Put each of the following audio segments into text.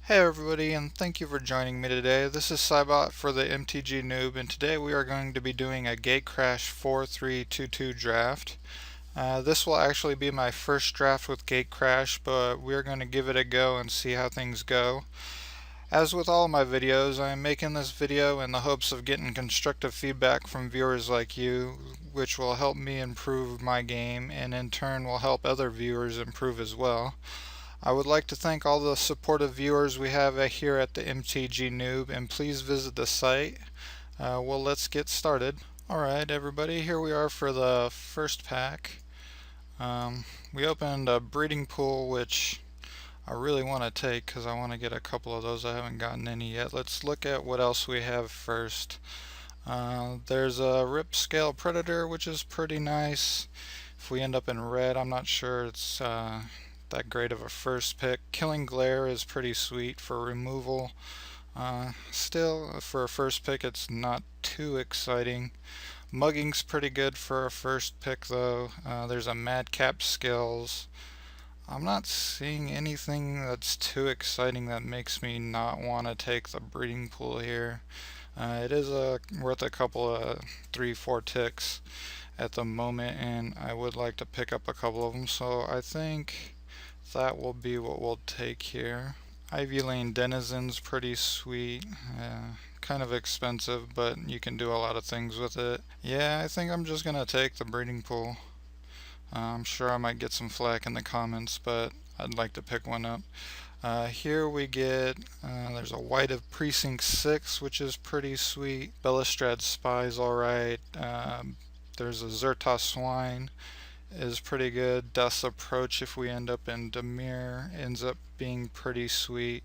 Hey everybody, and thank you for joining me today. This is Cybot for the MTG Noob, and today we are going to be doing a Gatecrash 4322 draft. This will actually be my first draft with Gatecrash, but we're going to give it a go and see how things go. As with all my videos, I am making this video in the hopes of getting constructive feedback from viewers like you, which will help me improve my game and in turn will help other viewers improve as well. I would like to thank all the supportive viewers we have here at the MTG Noob, and please visit the site. Well, let's get started. Alright, everybody, here we are for the first pack. We opened a breeding pool, which I really want to take because I want to get a couple of those. I haven't gotten any yet. Let's look at what else we have first. There's a Rip Scale Predator, which is pretty nice. If we end up in red, I'm not sure it's that great of a first pick. Killing Glare is pretty sweet for removal. Still, for a first pick, it's not too exciting. Mugging's pretty good for a first pick, though. There's a Madcap Skills. I'm not seeing anything that's too exciting that makes me not want to take the breeding pool here. It is worth a couple of 3-4 ticks at the moment, and I would like to pick up a couple of them, so I think that will be what we'll take here. Ivy Lane Denizen's pretty sweet. Kind of expensive, but you can do a lot of things with it. Yeah, I think I'm just gonna take the breeding pool. I'm sure I might get some flack in the comments, but I'd like to pick one up. Here we get, there's a White of Precinct 6, which is pretty sweet. Bellastrad Spy's alright. There's a Zertos Swine, is pretty good. Death's Approach, if we end up in Demir, ends up being pretty sweet.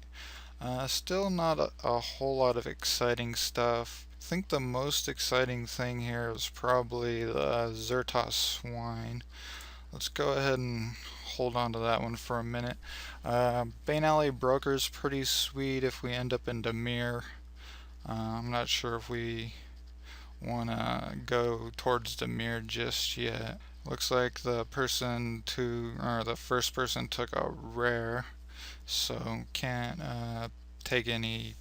Still not a whole lot of exciting stuff. I think the most exciting thing here is probably the Zertos Swine. Let's go ahead and hold on to that one for a minute. Bane Alley Broker's pretty sweet if we end up in Demir. I'm not sure if we want to go towards Demir just yet. Looks like the first person took a rare, so can't take any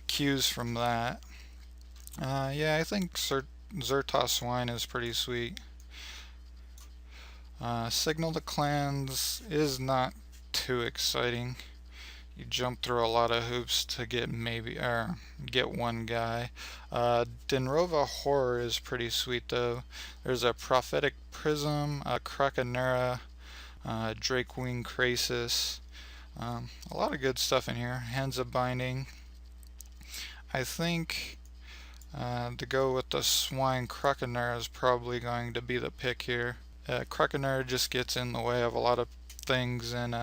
cues from that. Yeah, I think Zertos Swine is pretty sweet. Signal to Clans is not too exciting. You jump through a lot of hoops to get get one guy. Denrova Horror is pretty sweet though. There's a Prophetic Prism, a Krakenera, Drakewing Krasis. A lot of good stuff in here. Hands of Binding. I think to go with the Swine, Krakenera is probably going to be the pick here. Krakenera just gets in the way of a lot of things and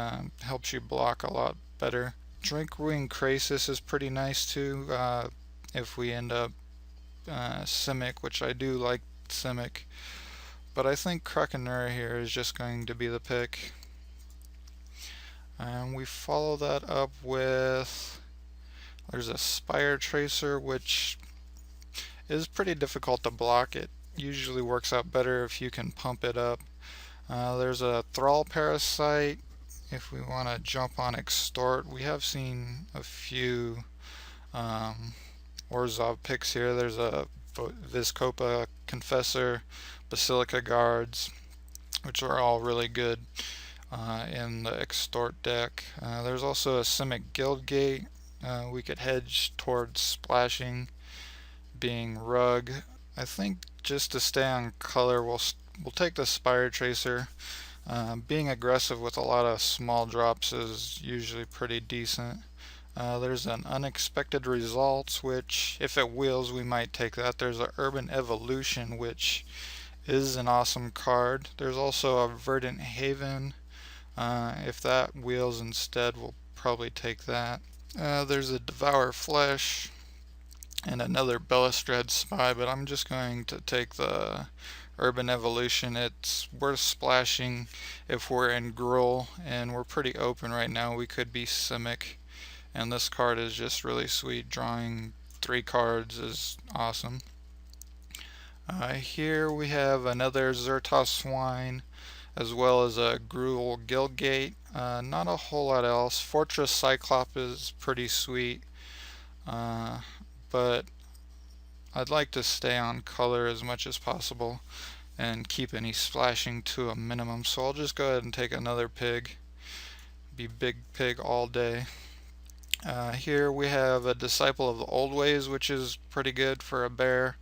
helps you block a lot better. Drakewing Krasis is pretty nice too if we end up Simic, which I do like Simic. But I think Krakenera here is just going to be the pick. And we follow that up with, there's a Spire Tracer, which is pretty difficult to block. It usually works out better if you can pump it up. There's a Thrall Parasite if we want to jump on Extort. We have seen a few Orzhov picks here. There's a Vizkopa Confessor, Basilica Guards, which are all really good in the Extort deck. There's also a Simic Guildgate. We could hedge towards splashing, being Rug. I think just to stay on color, we'll take the Spire Tracer. Being aggressive with a lot of small drops is usually pretty decent. There's an Unexpected Results, which if it wheels we might take that. There's an Urban Evolution, which is an awesome card. There's also a Verdant Haven. If that wheels instead, we'll probably take that. There's a Devour Flesh and another Bellastrad Spy, but I'm just going to take the Urban Evolution. It's worth splashing if we're in Gruul, and we're pretty open right now. We could be Simic, and this card is just really sweet. Drawing 3 cards is awesome. Here we have another Zertos Swine, as well as a Gruul Guildgate. Not a whole lot else. Fortress Cyclop is pretty sweet, but I'd like to stay on color as much as possible and keep any splashing to a minimum, so I'll just go ahead and take another pig. Be big pig all day. Here we have a Disciple of the Old Ways, which is pretty good for a bear.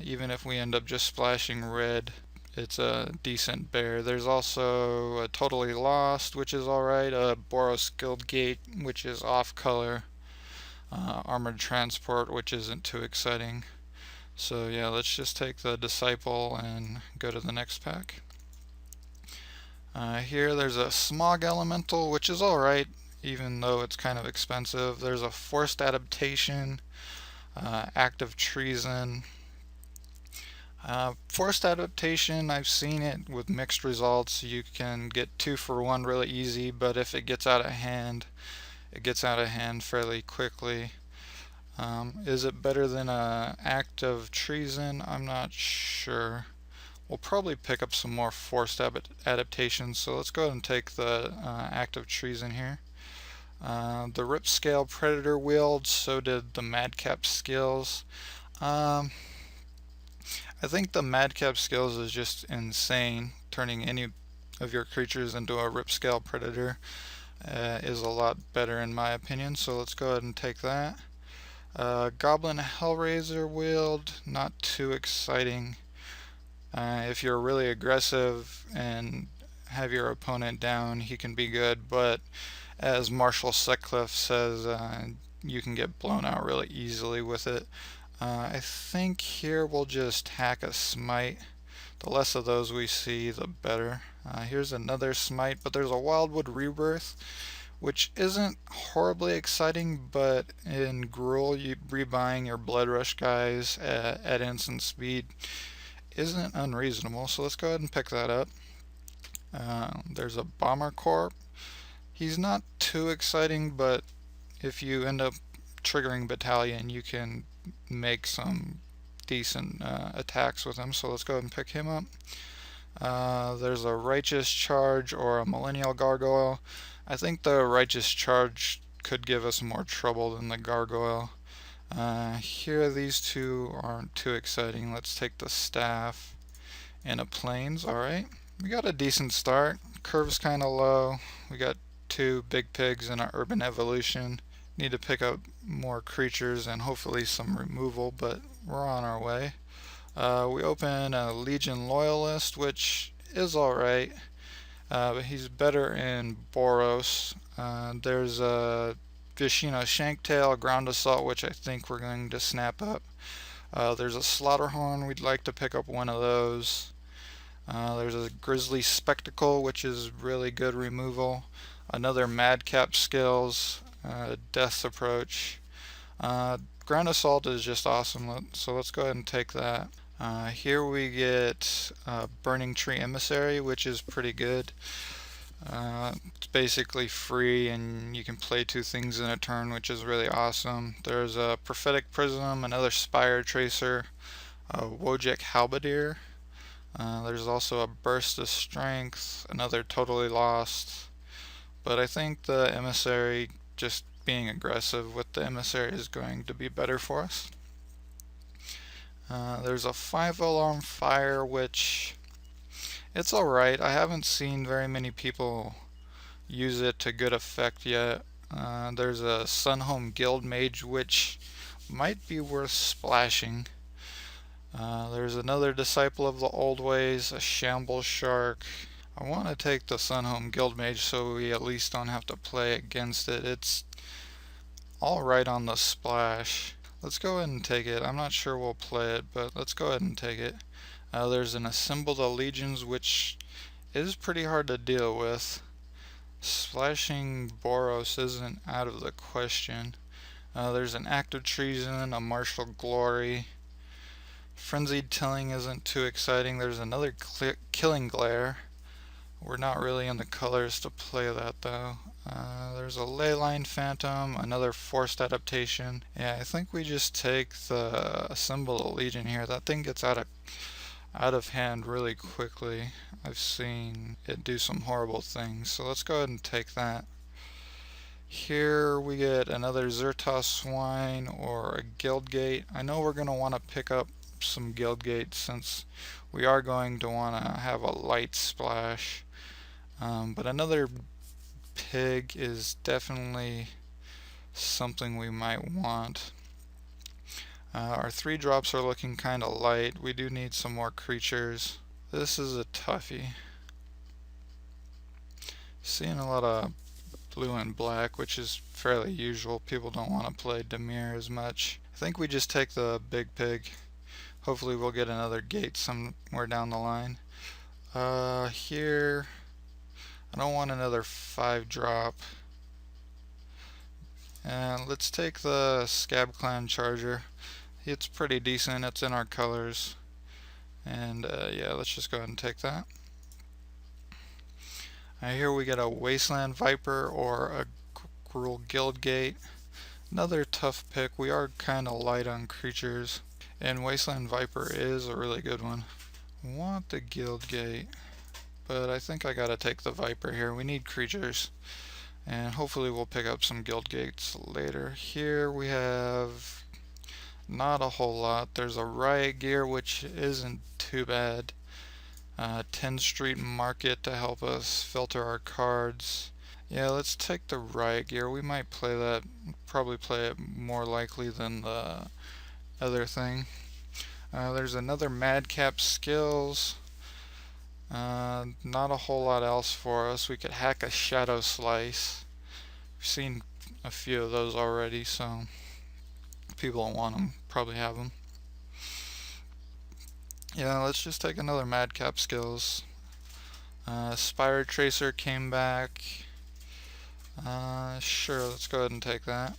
Even if we end up just splashing red, it's a decent bear. There's also a Totally Lost, which is alright, a Boros Guildgate, which is off color, Armored Transport, which isn't too exciting. So yeah, let's just take the Disciple and go to the next pack. Here there's a Smog Elemental, which is alright, even though it's kind of expensive. There's a Forced Adaptation, Act of Treason. Forced Adaptation, I've seen it with mixed results. You can get 2 for 1 really easy, but if it gets out of hand, it gets out of hand fairly quickly. Is it better than an Act of Treason? I'm not sure. We'll probably pick up some more forced adaptations, so let's go ahead and take the Act of Treason here. The Ripscale Predator wield, so did the Madcap skills. I think the Madcap skills is just insane. Turning any of your creatures into a Ripscale Predator is a lot better in my opinion, so let's go ahead and take that. Goblin Hellraiser wield, not too exciting. If you're really aggressive and have your opponent down, he can be good, but as Marshall Sutcliffe says, you can get blown out really easily with it. I think here we'll just hack a Smite. The less of those we see, the better. Here's another Smite, but there's a Wildwood Rebirth, which isn't horribly exciting, but in Gruul, rebuying your Blood Rush guys at instant speed isn't unreasonable, so let's go ahead and pick that up. There's a Bomber Corp. He's not too exciting, but if you end up triggering Battalion, you can make some decent attacks with him, so let's go ahead and pick him up. There's a Righteous Charge or a Millennial Gargoyle. I think the Righteous Charge could give us more trouble than the Gargoyle. Here these two aren't too exciting. Let's take the Staff and a Plains. Alright, we got a decent start. Curve's kinda low. We got 2 big pigs and an Urban Evolution. Need to pick up more creatures and hopefully some removal, but we're on our way. We open a Legion Loyalist, which is alright, but he's better in Boros. There's a Vishino Shanktail, Ground Assault, which I think we're going to snap up. There's a Slaughterhorn, we'd like to pick up one of those. There's a Grizzly Spectacle, which is really good removal. Another Madcap skills, Death's Approach. Ground Assault is just awesome, so let's go ahead and take that. Here we get Burning Tree Emissary, which is pretty good. It's basically free and you can play 2 things in a turn, which is really awesome. There's a Prophetic Prism, another Spire Tracer, a Wojek Halberdier. There's also a Burst of Strength, another Totally Lost. But I think the Emissary, just being aggressive with the Emissary is going to be better for us. There's a 5 Alarm Fire, which it's alright. I haven't seen very many people use it to good effect yet. There's a Sunhome Guild Mage, which might be worth splashing. There's another Disciple of the Old Ways, a Shambles Shark. I want to take the Sunhome Guild Mage so we at least don't have to play against it. It's alright on the splash. Let's go ahead and take it. I'm not sure we'll play it, but let's go ahead and take it. There's an Assembled Legions, which is pretty hard to deal with. Splashing Boros isn't out of the question. There's an Act of Treason, a Martial Glory. Frenzied Tilling isn't too exciting. There's another Killing Glare. We're not really in the colors to play that though. There's a Leyline Phantom, another Forced Adaptation. Yeah, I think we just take the Assemble a Legion here. That thing gets out out of hand really quickly. I've seen it do some horrible things, so let's go ahead and take that. Here we get another Zertos Swine or a Guildgate. I know we're going to want to pick up some Guildgates since we are going to want to have a light splash. But another pig is definitely something we might want. Our 3 drops are looking kind of light. We do need some more creatures. This is a toughie. Seeing a lot of blue and black, which is fairly usual. People don't want to play Demir as much. I think we just take the big pig. Hopefully we'll get another gate somewhere down the line. Here, I don't want another 5 drop. And let's take the Scab Clan Charger. It's pretty decent, it's in our colors. And yeah, let's just go ahead and take that. Here we get a Wasteland Viper or a Gruul Guildgate. Another tough pick. We are kind of light on creatures, and Wasteland Viper is a really good one. Want the Guildgate, but I think I gotta take the Viper here. We need creatures, and hopefully we'll pick up some Guildgates later. Here we have not a whole lot. There's a Riot Gear, which isn't too bad. 10th Street Market to help us filter our cards. Yeah, let's take the Riot Gear. We might play that, probably play it more likely than the other thing. There's another Madcap Skills. Not a whole lot else for us. We could hack a Shadow Slice. We've seen a few of those already, so people don't want them, probably have them. Yeah, let's just take another Madcap Skills. Spire Tracer came back. Sure, let's go ahead and take that.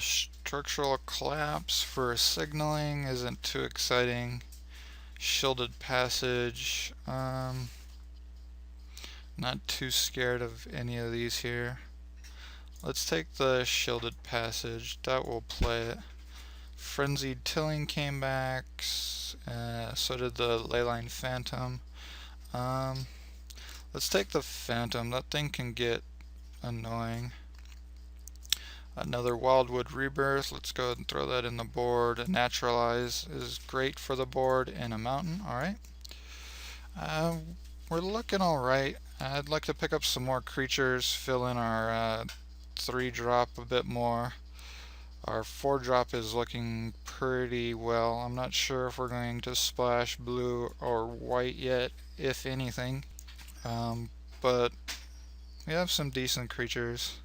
Structural Collapse for signaling isn't too exciting. Shielded Passage. Not too scared of any of these here. Let's take the Shielded Passage. That will play it. Frenzied Tilling came back. So did the Leyline Phantom. Let's take the Phantom. That thing can get annoying. Another Wildwood Rebirth. Let's go ahead and throw that in the board. A Naturalize is great for the board and a Mountain. Alright. We're looking alright. I'd like to pick up some more creatures, fill in our 3 drop a bit more. Our 4 drop is looking pretty well. I'm not sure if we're going to splash blue or white yet, if anything. But we have some decent creatures.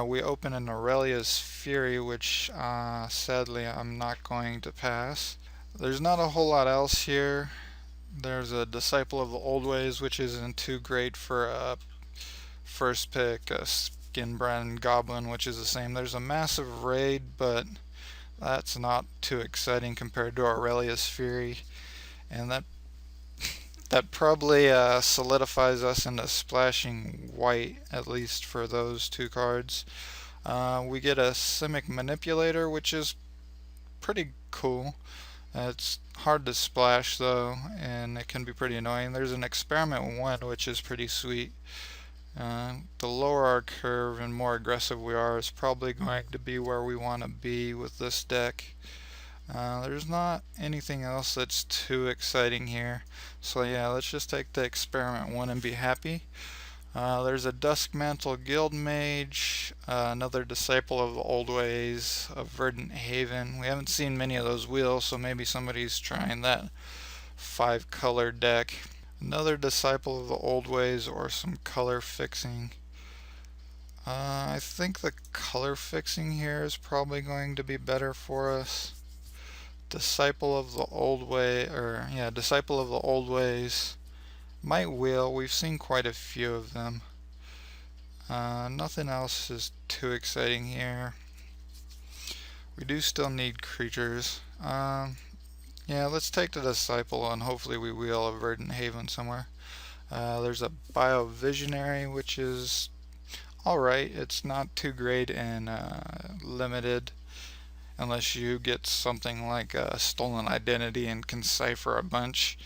We open an Aurelia's Fury, which sadly I'm not going to pass. There's not a whole lot else here. There's a Disciple of the Old Ways, which isn't too great for a first pick. A Skinbrand Goblin, which is the same. There's a Massive Raid, but that's not too exciting compared to Aurelia's Fury. And that probably solidifies us into splashing white, at least for those 2 cards. We get a Simic Manipulator, which is pretty cool. It's hard to splash though, and it can be pretty annoying. There's an Experiment 1, which is pretty sweet. The lower our curve and more aggressive we are is probably going to be where we want to be with this deck. There's not anything else that's too exciting here, so yeah, let's just take the Experiment 1 and be happy. There's a Duskmantle Guildmage, another Disciple of the Old Ways, a Verdant Haven. We haven't seen many of those wheels, so maybe somebody's trying that 5-color deck. Another Disciple of the Old Ways or some color fixing. I think the color fixing here is probably going to be better for us. Disciple of the Old Way, or yeah, Disciple of the Old Ways might wheel. We've seen quite a few of them. Nothing else is too exciting here. We do still need creatures. Yeah, let's take the Disciple and hopefully we wheel a Verdant Haven somewhere. There's a Biovisionary, which is alright. It's not too great and limited. unless you get something like a stolen identity and can cipher a bunch.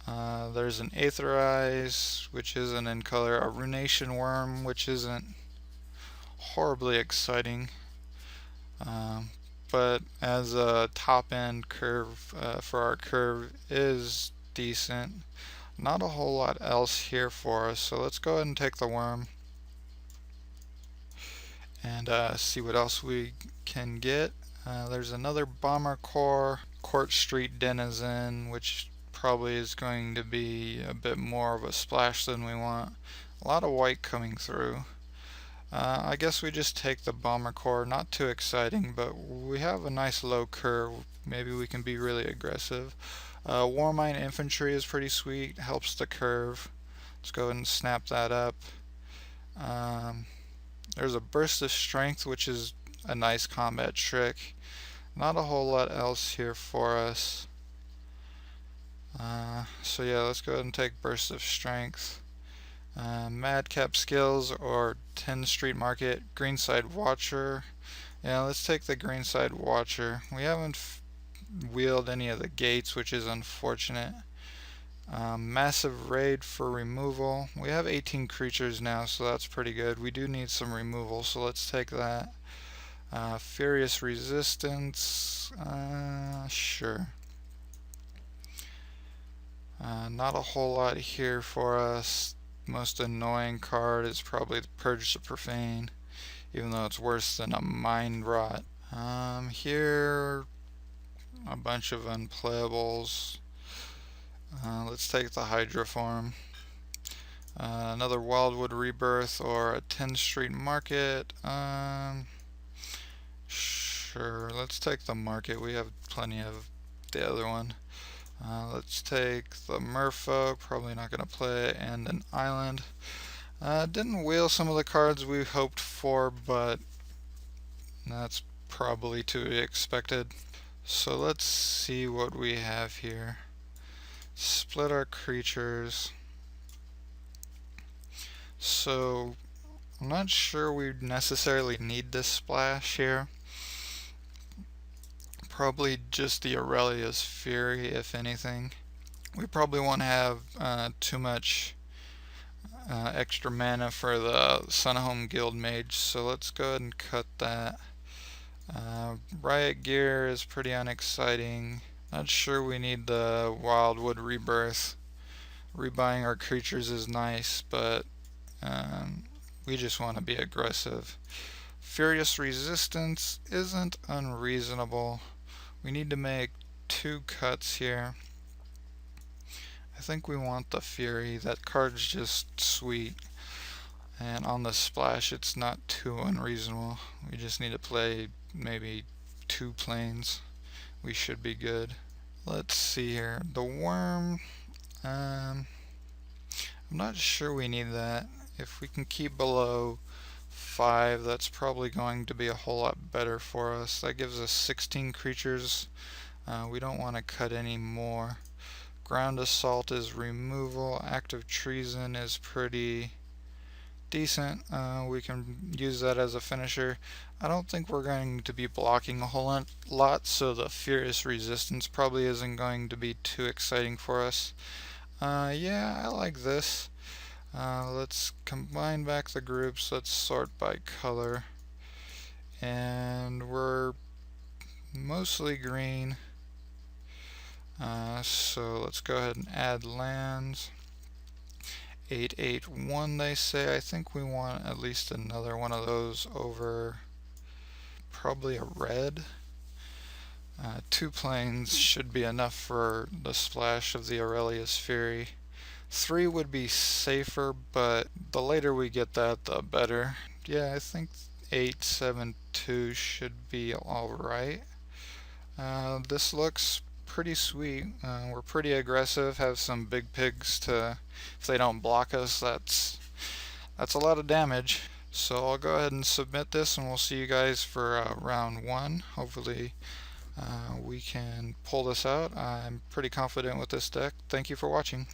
There's an Aetherize, which isn't in color, a Runation Worm, which isn't horribly exciting, um, but as a top end curve for our curve is decent. Not a whole lot else here for us, so let's go ahead and take the worm and see what else we can get. There's another Bomber Core, Court Street Denizen, which probably is going to be a bit more of a splash than we want. A lot of white coming through. I guess we just take the Bomber Core, not too exciting, but we have a nice low curve. Maybe we can be really aggressive. Warmine Infantry is pretty sweet, helps the curve. Let's go ahead and snap that up. There's a Burst of Strength, which is a nice combat trick. Not a whole lot else here for us. So yeah, let's go ahead and take Burst of Strength. Madcap Skills or 10 Street Market, Greenside Watcher. Yeah, let's take the Greenside Watcher. We haven't wheeled any of the gates, which is unfortunate. Massive Raid for removal. We have 18 creatures now, so that's pretty good. We do need some removal, so let's take that. Furious Resistance. Sure. Not a whole lot here for us. Most annoying card is probably the Purge the Profane, even though it's worse than a Mind Rot. Here, a bunch of unplayables. Let's take the Hydra Form. Another Wildwood Rebirth or a 10 Street Market. Sure, let's take the Market. We have plenty of the other one. Let's take the Merfolk, probably not going to play, and an Island. Didn't wheel some of the cards we hoped for, but that's probably to be expected. So let's see what we have here. Split our creatures. So I'm not sure we necessarily need this splash here. Probably just the Aurelia's Fury, if anything. We probably won't have too much extra mana for the Sunhome Guild Mage, so let's go ahead and cut that. Riot Gear is pretty unexciting. Not sure we need the Wildwood Rebirth. Rebuying our creatures is nice, but we just want to be aggressive. Furious Resistance isn't unreasonable. We need to make 2 cuts here. I think we want the Fury. That card's just sweet. And on the splash, it's not too unreasonable. We just need to play maybe 2 planes. We should be good. Let's see here. The Worm. I'm not sure we need that. If we can keep below 5, that's probably going to be a whole lot better for us. That gives us 16 creatures. We don't want to cut any more. Ground Assault is removal. Active Treason is pretty decent. We can use that as a finisher. I don't think we're going to be blocking a whole lot, so the Furious Resistance probably isn't going to be too exciting for us. Yeah, I like this. Let's combine back the groups. Let's sort by color. And we're mostly green. So let's go ahead and add lands. 881 they say. I think we want at least another one of those over probably a red. 2 planes should be enough for the splash of the Aurelia's Fury. 3 would be safer, but the later we get that, the better. Yeah, I think 872 should be alright. This looks pretty sweet. We're pretty aggressive, have some big pigs to, if they don't block us, that's a lot of damage. So I'll go ahead and submit this, and we'll see you guys for round 1. Hopefully we can pull this out. I'm pretty confident with this deck. Thank you for watching.